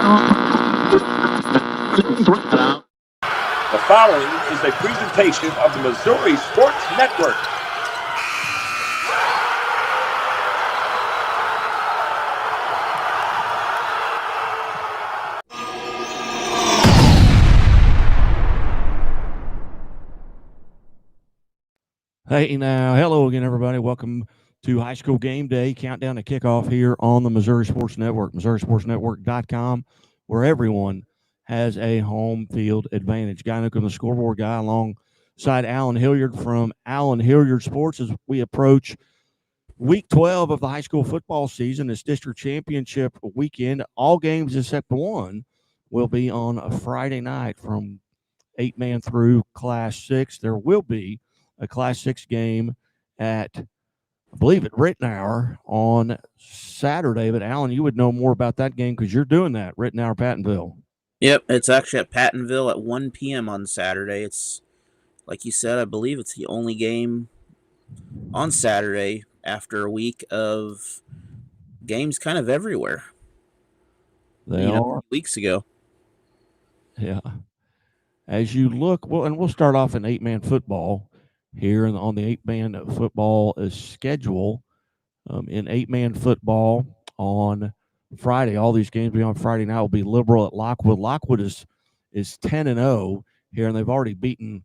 The following is a presentation of the Missouri Sports Network. Hey, now, hello again, everybody. Welcome to High School Game Day, countdown to kickoff here on the Missouri Sports Network, MissouriSportsNetwork.com, where everyone has a home field advantage. Guy Newcomb, the scoreboard guy, alongside Alan Hillyard from Alan Hillyard Sports as we approach Week 12 of the high school football season. It's district championship weekend. All games except one will be on a Friday night from 8-man through Class 6. There will be a Class 6 game at, I believe, at Rittenhour on Saturday. But, Alan, you would know more about that game because you're doing that, Rittenhour, Pattonville. Yep, it's actually at Pattonville at 1 p.m. on Saturday. It's, like you said, I believe it's the only game on Saturday after a week of games kind of everywhere. They are. Weeks ago. Yeah. As you look, well, and we'll start off in 8-man football here on the 8-man football schedule. In 8-man football on Friday, all these games will be on Friday night. Will be Liberal at Lockwood. Lockwood is 10-0 here, and they've already beaten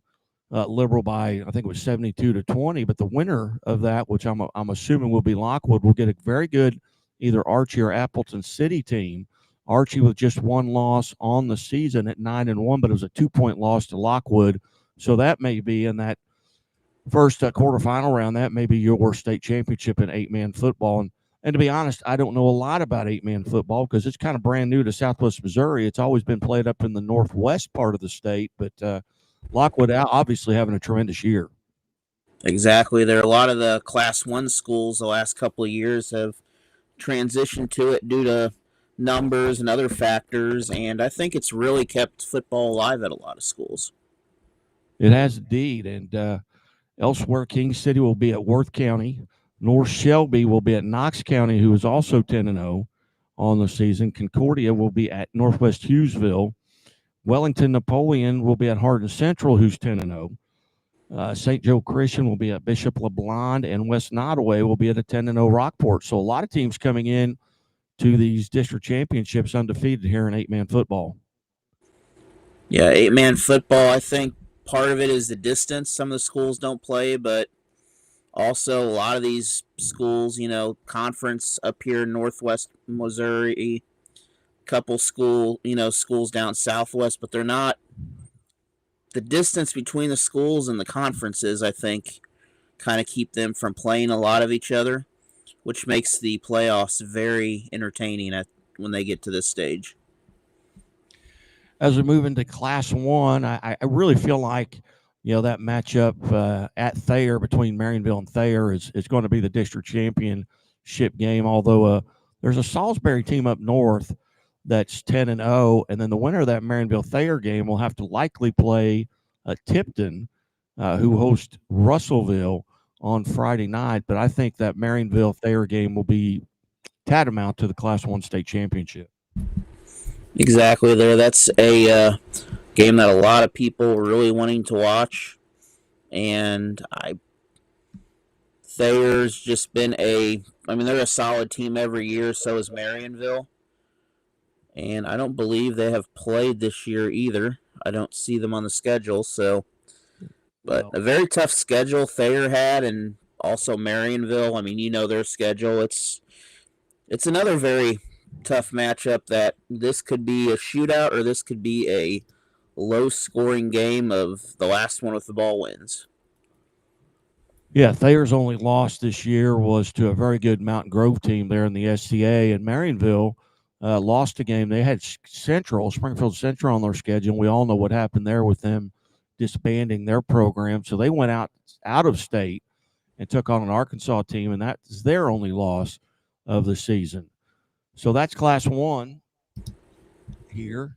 Liberal by, I think it was 72-20. But the winner of that, which I'm assuming will be Lockwood, will get a very good either Archie or Appleton City team. Archie with just one loss on the season at 9-1, but it was a 2-point loss to Lockwood. So that may be in that first quarterfinal round. That may be your state championship in 8-man football. And to be honest, I don't know a lot about 8-man football because it's kind of brand new to Southwest Missouri. It's always been played up in the northwest part of the state, but Lockwood obviously having a tremendous year. Exactly. There are a lot of the Class 1 schools the last couple of years have transitioned to it due to numbers and other factors, and I think it's really kept football alive at a lot of schools. It has indeed, and elsewhere, King City will be at Worth County. North Shelby will be at Knox County, who is also 10-0 on the season. Concordia will be at Northwest Hughesville. Wellington Napoleon will be at Hardin Central, who's 10-0. St. Joe Christian will be at Bishop LeBlond, and West Nottoway will be at a 10-0 Rockport. So a lot of teams coming in to these district championships undefeated here in 8-man football. Yeah, 8-man football, I think part of it is the distance. Some of the schools don't play, but also a lot of these schools, conference up here in Northwest Missouri, couple schools down Southwest, but they're not. The distance between the schools and the conferences, I think, kind of keep them from playing a lot of each other, which makes the playoffs very entertaining when they get to this stage. As we move into Class 1, I really feel like, that matchup at Thayer between Marionville and Thayer is going to be the district championship game, although there's a Salisbury team up north that's 10-0, and then the winner of that Marionville-Thayer game will have to likely play Tipton, who hosts Russellville on Friday night. But I think that Marionville-Thayer game will be tantamount to the Class 1 state championship. Exactly there. That's a game that a lot of people are really wanting to watch. And Thayer's just been they're a solid team every year, so is Marionville. And I don't believe they have played this year either. I don't see them on the schedule, but a very tough schedule Thayer had, and also Marionville. Their schedule. It's another very tough matchup that this could be a shootout or this could be a low-scoring game of the last one with the ball wins. Yeah, Thayer's only loss this year was to a very good Mountain Grove team there in the SCA, and Marionville lost a game. They had Springfield Central on their schedule. We all know what happened there with them disbanding their program. So they went out of state and took on an Arkansas team, and that's their only loss of the season. So that's Class 1 here.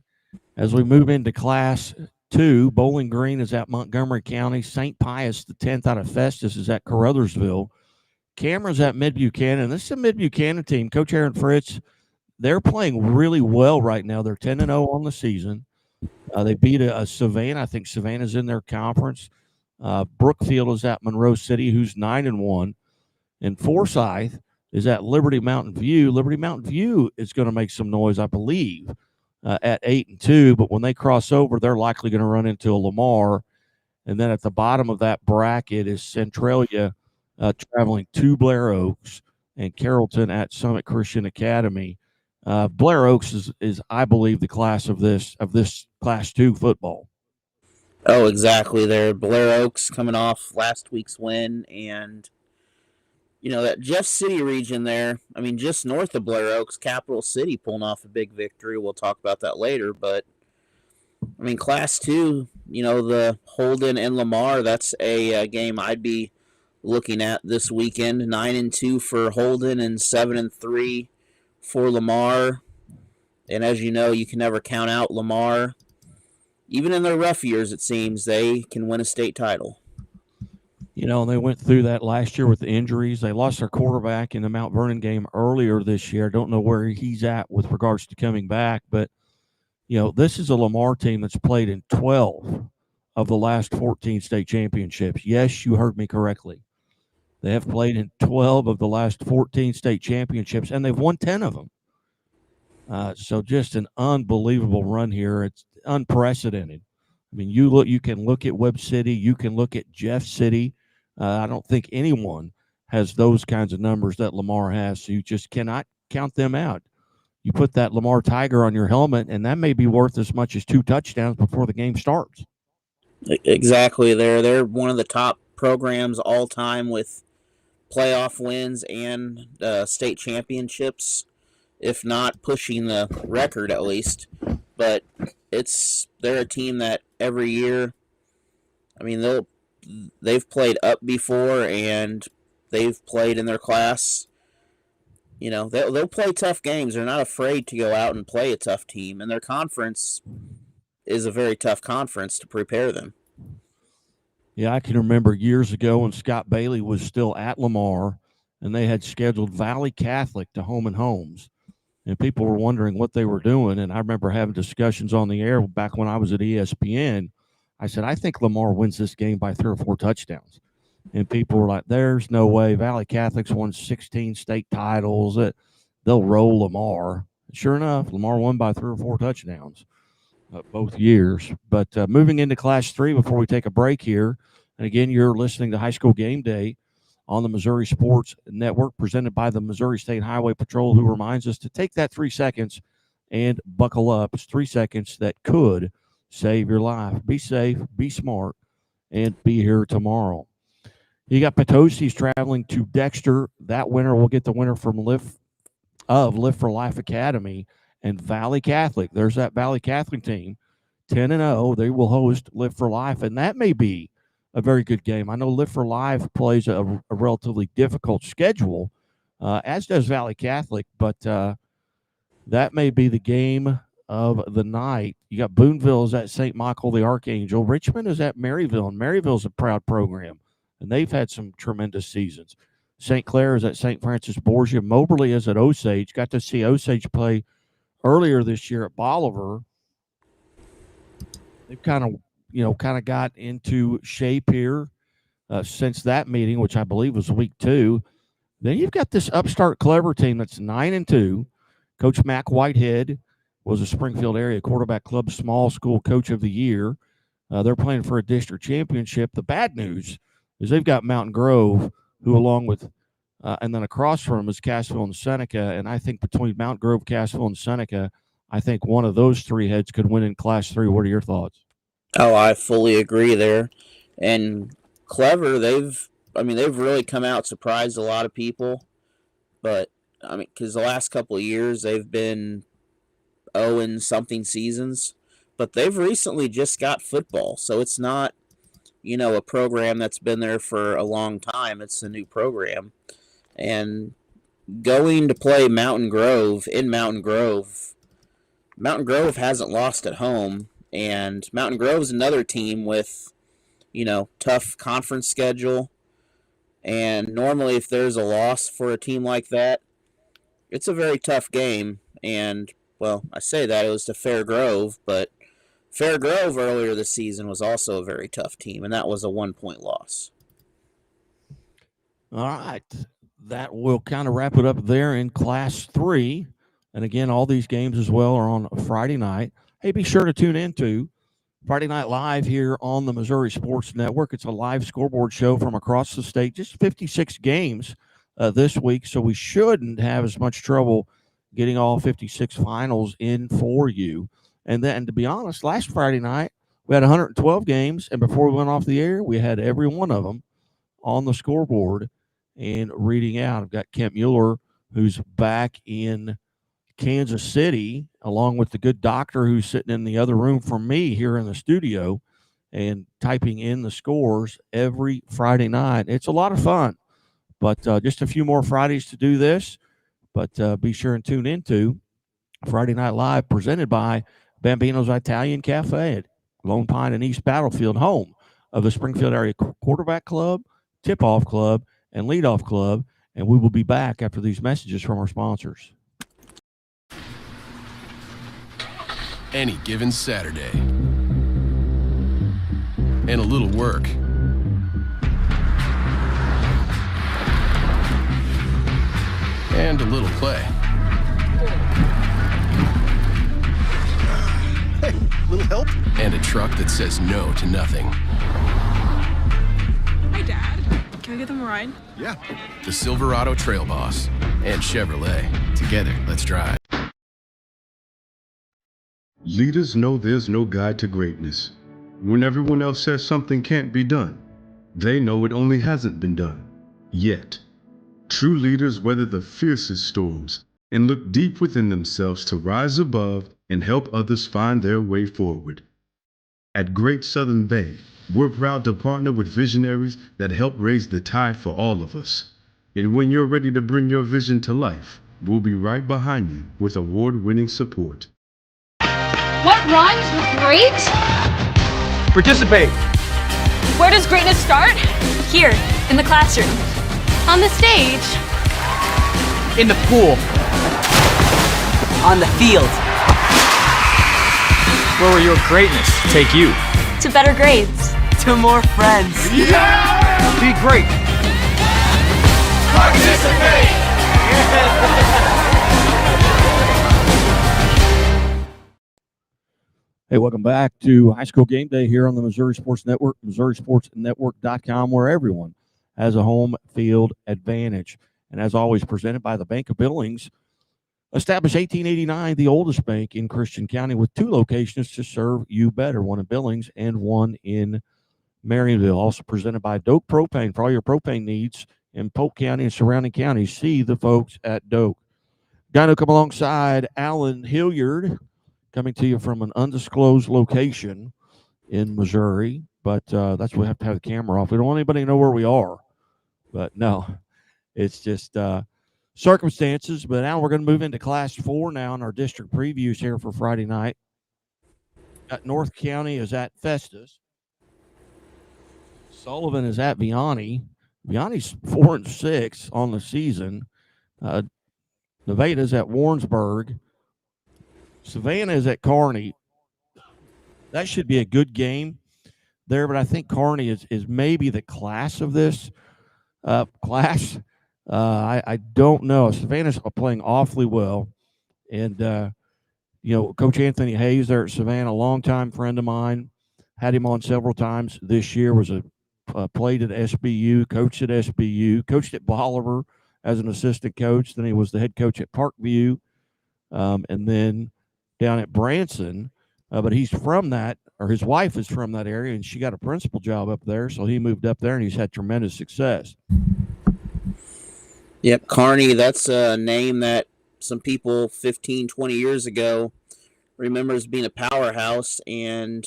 As we move into Class 2, Bowling Green is at Montgomery County. St. Pius, the 10th out of Festus, is at Caruthersville. Cameron's at Mid Buchanan. This is a Mid Buchanan team. Coach Aaron Fritz they're playing really well right now. They're 10-0 on the season. They beat a Savannah. I think Savannah's in their conference. Brookfield is at Monroe City, who's 9-1, and Forsyth is at Liberty Mountain View. Liberty Mountain View is going to make some noise, I believe, at 8-2. But when they cross over, they're likely going to run into a Lamar. And then at the bottom of that bracket is Centralia traveling to Blair Oaks and Carrollton at Summit Christian Academy. Blair Oaks is, I believe, the class of this Class 2 football. Oh, exactly. There, Blair Oaks coming off last week's win, and that Jeff City region there. I mean, just north of Blair Oaks, Capital City pulling off a big victory. We'll talk about that later, but I mean, Class 2. The Holden and Lamar. That's a game I'd be looking at this weekend. 9-2 for Holden and 7-3 for Lamar. And as you know, you can never count out Lamar. Even in their rough years, it seems, they can win a state title. And they went through that last year with the injuries. They lost their quarterback in the Mount Vernon game earlier this year. Don't know where he's at with regards to coming back. But, this is a Lamar team that's played in 12 of the last 14 state championships. Yes, you heard me correctly. They have played in 12 of the last 14 state championships, and they've won 10 of them. So just an unbelievable run here. It's unprecedented. I mean, you can look at Webb City, you can look at Jeff City. I don't think anyone has those kinds of numbers that Lamar has, so you just cannot count them out. You put that Lamar Tiger on your helmet, and that may be worth as much as 2 touchdowns before the game starts. Exactly. They're one of the top programs all time with playoff wins and state championships, if not pushing the record at least. But they're a team that every year, I mean, they've played up before, and they've played in their class. They'll play tough games. They're not afraid to go out and play a tough team, and their conference is a very tough conference to prepare them. Yeah, I can remember years ago when Scott Bailey was still at Lamar, and they had scheduled Valley Catholic to Home and Homes, and people were wondering what they were doing. And I remember having discussions on the air back when I was at ESPN. I said, I think Lamar wins this game by 3 or 4 touchdowns. And people were like, there's no way. Valley Catholic's won 16 state titles. They'll roll Lamar. Sure enough, Lamar won by 3 or 4 touchdowns both years. But moving into Class 3 before we take a break here, and again, you're listening to High School Game Day on the Missouri Sports Network, presented by the Missouri State Highway Patrol, who reminds us to take that 3 seconds and buckle up. It's 3 seconds that could save your life. Be safe, be smart, and be here tomorrow. You got Potosí's traveling to Dexter. That winner will get the winner from Live for Life Academy and Valley Catholic. There's that Valley Catholic team, 10-0. They will host Live for Life, and that may be a very good game. I know Live for Life plays a relatively difficult schedule, as does Valley Catholic, but that may be the game of the night. You got Boonville is at St. Michael the Archangel. Richmond is at Maryville, and Maryville's a proud program, and they've had some tremendous seasons. St. Clair is at St. Francis Borgia. Moberly is at Osage. Got to see Osage play earlier this year at Bolivar. They've kind of got into shape here since that meeting, which I believe was week 2. Then you've got this upstart Clever team that's 9-2. Coach Mac Whitehead was a Springfield area quarterback club small school coach of the year. They're playing for a district championship. The bad news is they've got Mountain Grove, who along with and then across from them is Cassville and Seneca. And I think between Mount Grove, Cassville, and Seneca, I think one of those 3 heads could win in Class 3. What are your thoughts? Oh, I fully agree there. And Clever, they've really come out, surprised a lot of people. But, because the last couple of years they've been 0-something seasons. But they've recently just got football. So it's not, a program that's been there for a long time. It's a new program. And going to play Mountain Grove in Mountain Grove hasn't lost at home. And Mountain Grove's another team with, tough conference schedule. And normally if there's a loss for a team like that, it's a very tough game. And, well, I say that it was to Fair Grove, but Fair Grove earlier this season was also a very tough team, and that was a 1-point loss. All right. That will kind of wrap it up there in Class 3. And again, all these games as well are on Friday night. Hey, be sure to tune into Friday Night Live here on the Missouri Sports Network. It's a live scoreboard show from across the state, just 56 games this week, so we shouldn't have as much trouble getting all 56 finals in for you. And then, to be honest, last Friday night, we had 112 games, and before we went off the air, we had every one of them on the scoreboard and reading out. I've got Kent Mueller, who's back in Kansas City, along with the good doctor who's sitting in the other room from me here in the studio and typing in the scores every Friday night. It's a lot of fun, but just a few more Fridays to do this. But be sure and tune into Friday Night Live, presented by Bambino's Italian Cafe at Lone Pine and East Battlefield, home of the Springfield Area Quarterback Club, Tip-Off Club, and Leadoff Club. And we will be back after these messages from our sponsors. Any given Saturday. And a little work. And a little play. Hey, little help? And a truck that says no to nothing. Hi, Dad. Can I give them a ride? Yeah. The Silverado Trail Boss and Chevrolet. Together, let's drive. Leaders know there's no guide to greatness. When everyone else says something can't be done, they know it only hasn't been done. Yet. True leaders weather the fiercest storms and look deep within themselves to rise above and help others find their way forward. At Great Southern Bay, we're proud to partner with visionaries that help raise the tide for all of us. And when you're ready to bring your vision to life, we'll be right behind you with award-winning support. What rhymes with great? Participate. Where does greatness start? Here, in the classroom. On the stage. In the pool. On the field. Where will your greatness take you? To better grades. To more friends. Yeah! Be great. Participate! Hey, welcome back to High School Game Day here on the Missouri Sports Network, MissouriSportsNetwork.com, where everyone has a home field advantage. And as always, presented by the Bank of Billings, established 1889, the oldest bank in Christian County, with 2 locations to serve you better, one in Billings and one in Marionville. Also presented by Doak Propane for all your propane needs in Polk County and surrounding counties. See the folks at Doak. Guy to come alongside Alan Hillyard, coming to you from an undisclosed location in Missouri, but that's why we have to have the camera off. We don't want anybody to know where we are, but no, it's just circumstances. But now we're going to move into Class 4 now in our district previews here for Friday night. North County is at Festus. Sullivan is at Vianney. Vianney's 4-6 on the season. Nevada's at Warrensburg. Savannah is at Kearney. That should be a good game there, but I think Kearney is maybe the class of this class. I don't know. Savannah's playing awfully well. And, Coach Anthony Hayes there at Savannah, a longtime friend of mine, had him on several times this year, played at SBU, coached at SBU, coached at Bolivar as an assistant coach. Then he was the head coach at Parkview, and then down at Branson, but he's from that, or his wife is from that area, and she got a principal job up there, so he moved up there, and he's had tremendous success. Yep, Kearney, that's a name that some people 15, 20 years ago remember as being a powerhouse, and,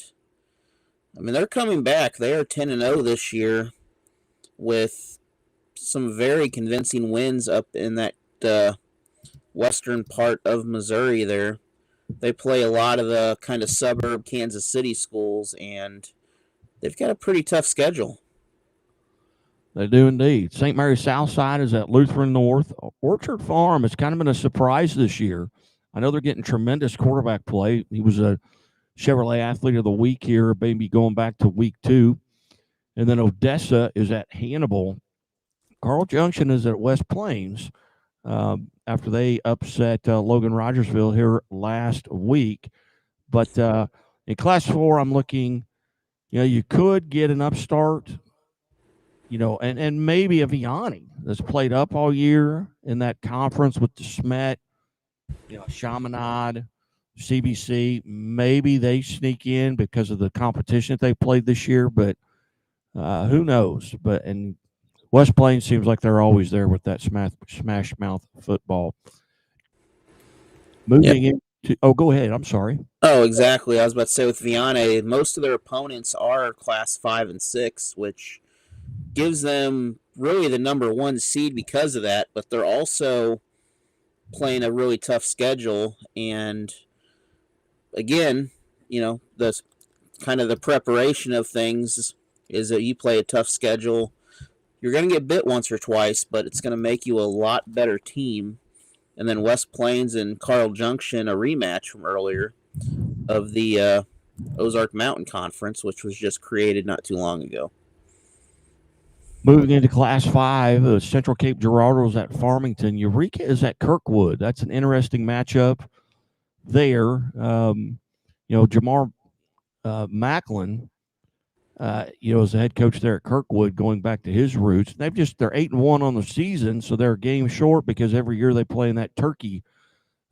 I mean, they're coming back. They are 10-0 this year with some very convincing wins up in that western part of Missouri there. They play a lot of the kind of suburb Kansas City schools, and they've got a pretty tough schedule. They do indeed. St. Mary's Southside is at Lutheran North. Orchard Farm has kind of been a surprise this year. I know they're getting tremendous quarterback play. He was a Chevrolet Athlete of the Week here, maybe going back to week 2. And then Odessa is at Hannibal. Carl Junction is at West Plains after they upset Logan Rogersville here last week. But in Class 4, I'm looking, you could get an upstart, and maybe a Vianney that's played up all year in that conference with the Smet, Chaminade, CBC. Maybe they sneak in because of the competition that they played this year, but who knows? And West Plains seems like they're always there with that smash mouth football. Moving into, go ahead. I'm sorry. Oh, exactly. I was about to say with Vianney, most of their opponents are Class 5 and 6, which gives them really the number 1 seed because of that, but they're also playing a really tough schedule. And again, the kind of the preparation of things is that you play a tough schedule. You're going to get bit once or twice, but it's going to make you a lot better team. And then West Plains and Carl Junction, a rematch from earlier of the Ozark Mountain Conference, which was just created not too long ago. Moving into Class 5, Central Cape Girardeau is at Farmington. Eureka is at Kirkwood. That's an interesting matchup there. Jamar Macklin, as the head coach there at Kirkwood, going back to his roots. They're 8-1 on the season, so they're a game short because every year they play in that Turkey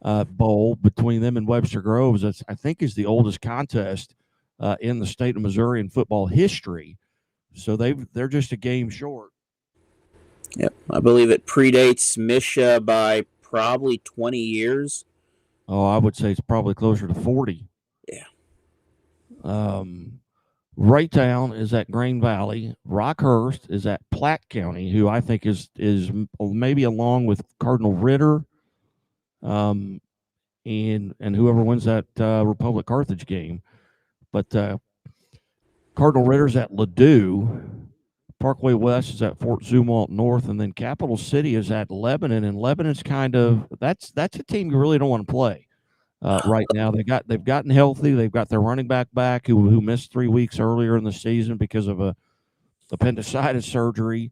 Bowl between them and Webster Groves. That's, I think, is the oldest contest in the state of Missouri in football history. So they're just a game short. Yep, I believe it predates Misha by probably 20 years. Oh, I would say it's probably closer to 40. Yeah. Raytown is at Grain Valley. Rockhurst is at Platte County, who I think is maybe along with Cardinal Ritter, and whoever wins that Republic Carthage game. But Cardinal Ritter's at Ladue. Parkway West is at Fort Zumwalt North, and then Capital City is at Lebanon. And Lebanon's that's a team you really don't want to play right now. They've gotten healthy. They've got their running back who missed 3 weeks earlier in the season because of a appendicitis surgery.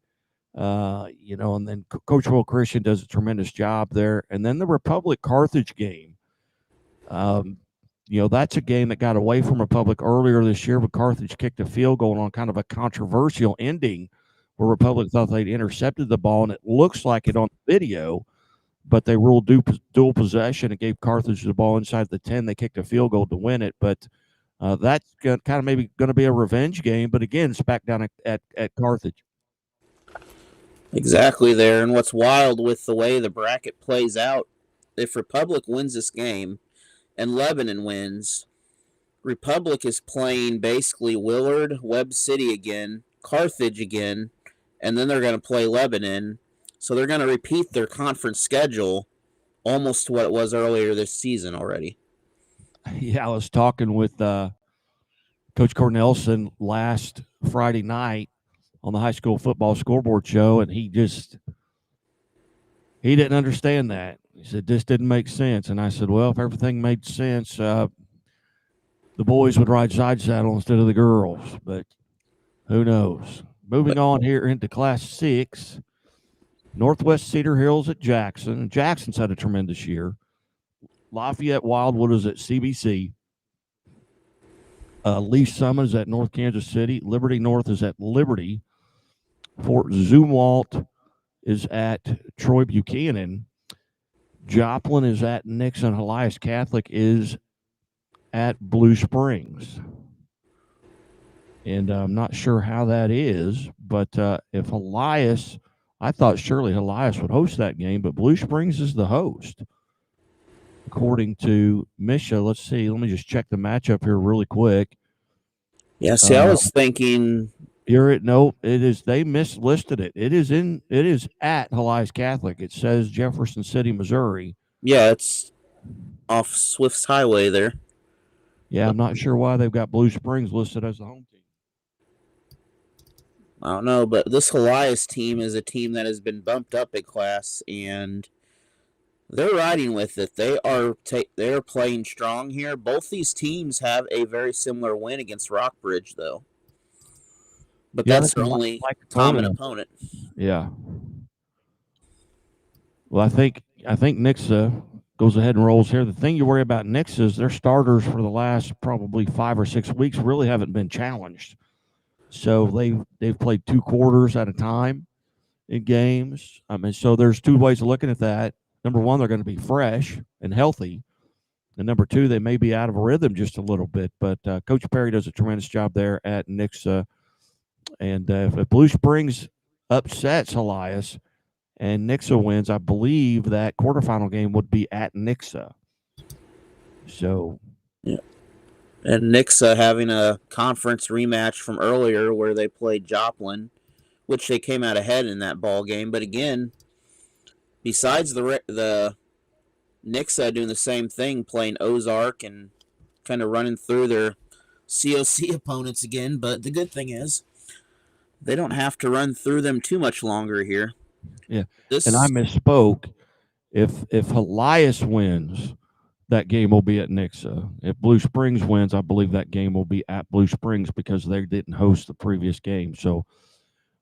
And then Coach Will Christian does a tremendous job there. And then the Republic Carthage game. That's a game that got away from Republic earlier this year, but Carthage kicked a field goal on kind of a controversial ending where Republic thought they'd intercepted the ball, and it looks like it on video, but they ruled dual possession and gave Carthage the ball inside the 10. They kicked a field goal to win it, but that's kind of maybe going to be a revenge game, but again, it's back down at Carthage. Exactly there, and what's wild with the way the bracket plays out, if Republic wins this game, and Lebanon wins, Republic is playing basically Willard, Webb City again, Carthage again, and then they're going to play Lebanon. So they're going to repeat their conference schedule almost to what it was earlier this season already. Yeah, I was talking with Coach Cornelson last Friday night on the high school football scoreboard show, and he didn't understand that. He said, this didn't make sense. And I said, well, if everything made sense, the boys would ride side saddle instead of the girls. But who knows? Moving on here into Class 6, Northwest Cedar Hills at Jackson. Jackson's had a tremendous year. Lafayette Wildwood is at CBC. Lee Summit is at North Kansas City. Liberty North is at Liberty. Fort Zumwalt is at Troy Buchanan. Joplin is at Nixon. Elias Catholic is at Blue Springs. And I'm not sure how that is, but if Elias, I thought surely Elias would host that game, but Blue Springs is the host. According to Misha, let's see. Let me just check the matchup here really quick. Yeah, see, I was thinking it is. They mislisted it. It is at Elias Catholic. It says Jefferson City, Missouri. Yeah, it's off Swift's Highway there. Yeah, I'm not sure why they've got Blue Springs listed as the home team. I don't know, but this Elias team is a team that has been bumped up a class, and They're riding with it. They're playing strong here. Both these teams have a very similar win against Rockbridge, though. But Yeah, that's their only common opponent. Yeah. Well, I think Nixa goes ahead and rolls here. The thing you worry about Nixa is their starters for the last probably 5 or 6 weeks really haven't been challenged. So they've played 2 quarters at a time in games. I mean, so there's 2 ways of looking at that. Number one, they're going to be fresh and healthy. And number 2, they may be out of a rhythm just a little bit. But Coach Perry does a tremendous job there at Nixa. And if Blue Springs upsets Elias and Nixa wins, I believe that quarterfinal game would be at Nixa. So, yeah. And Nixa having a conference rematch from earlier where they played Joplin, which they came out ahead in that ball game. But again, besides the Nixa doing the same thing, playing Ozark and kind of running through their COC opponents again. But the good thing is they don't have to run through them too much longer here. Yeah, and I misspoke. If Elias wins, that game will be at Nixa. If Blue Springs wins, I believe that game will be at Blue Springs because they didn't host the previous game. So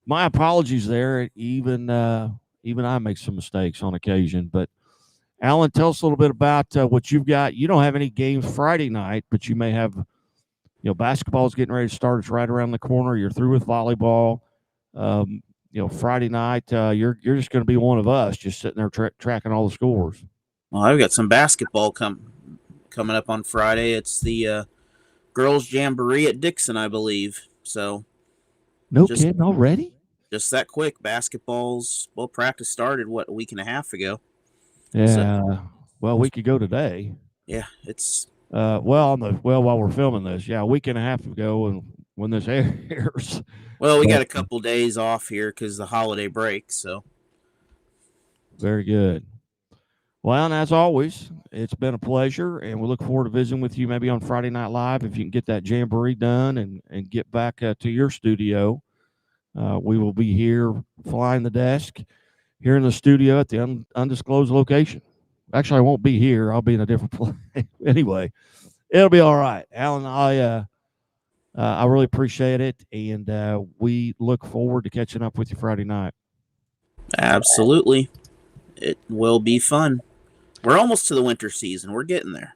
my apologies there. Even I make some mistakes on occasion. But Alan, tell us a little bit about what you've got. You don't have any games Friday night, but you may have, basketball is getting ready to start. It's right around the corner. You're through with volleyball. Friday night, you're just going to be one of us, just sitting there tracking all the scores. Well, I've got some basketball coming up on Friday. It's the girls' jamboree at Dixon, I believe. So, kidding already? Just that quick. Practice started a week and a half ago. Yeah. So, well, a week ago today. Yeah, it's while we're filming this, a week and a half ago, and when this airs. Well, we got a couple days off here because the holiday break. So, very good. Well, and as always, it's been a pleasure, and we look forward to visiting with you maybe on Friday Night Live if you can get that jamboree done and get back to your studio. We will be here flying the desk here in the studio at the undisclosed location. Actually, I won't be here. I'll be in a different place. Anyway, it'll be all right. Alan, I really appreciate it, and we look forward to catching up with you Friday night. Absolutely. It will be fun. We're almost to the winter season. We're getting there.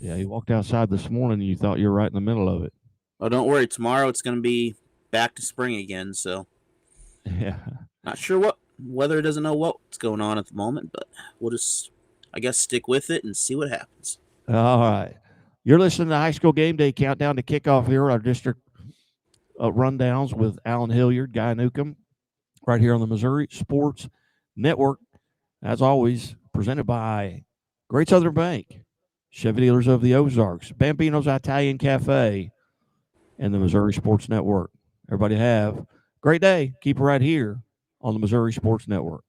Yeah, you walked outside this morning and you thought you were right in the middle of it. Oh, don't worry. Tomorrow it's going to be back to spring again, so. Yeah. Not sure what weather doesn't know what's going on at the moment, but we'll just, I guess, stick with it and see what happens. All right. You're listening to High School Game Day Countdown to kickoff here at our district rundowns with Alan Hillyard, Guy Newcomb, right here on the Missouri Sports Network. As always, presented by Great Southern Bank, Chevy Dealers of the Ozarks, Bambino's Italian Cafe, and the Missouri Sports Network. Everybody have a great day. Keep it right here on the Missouri Sports Network.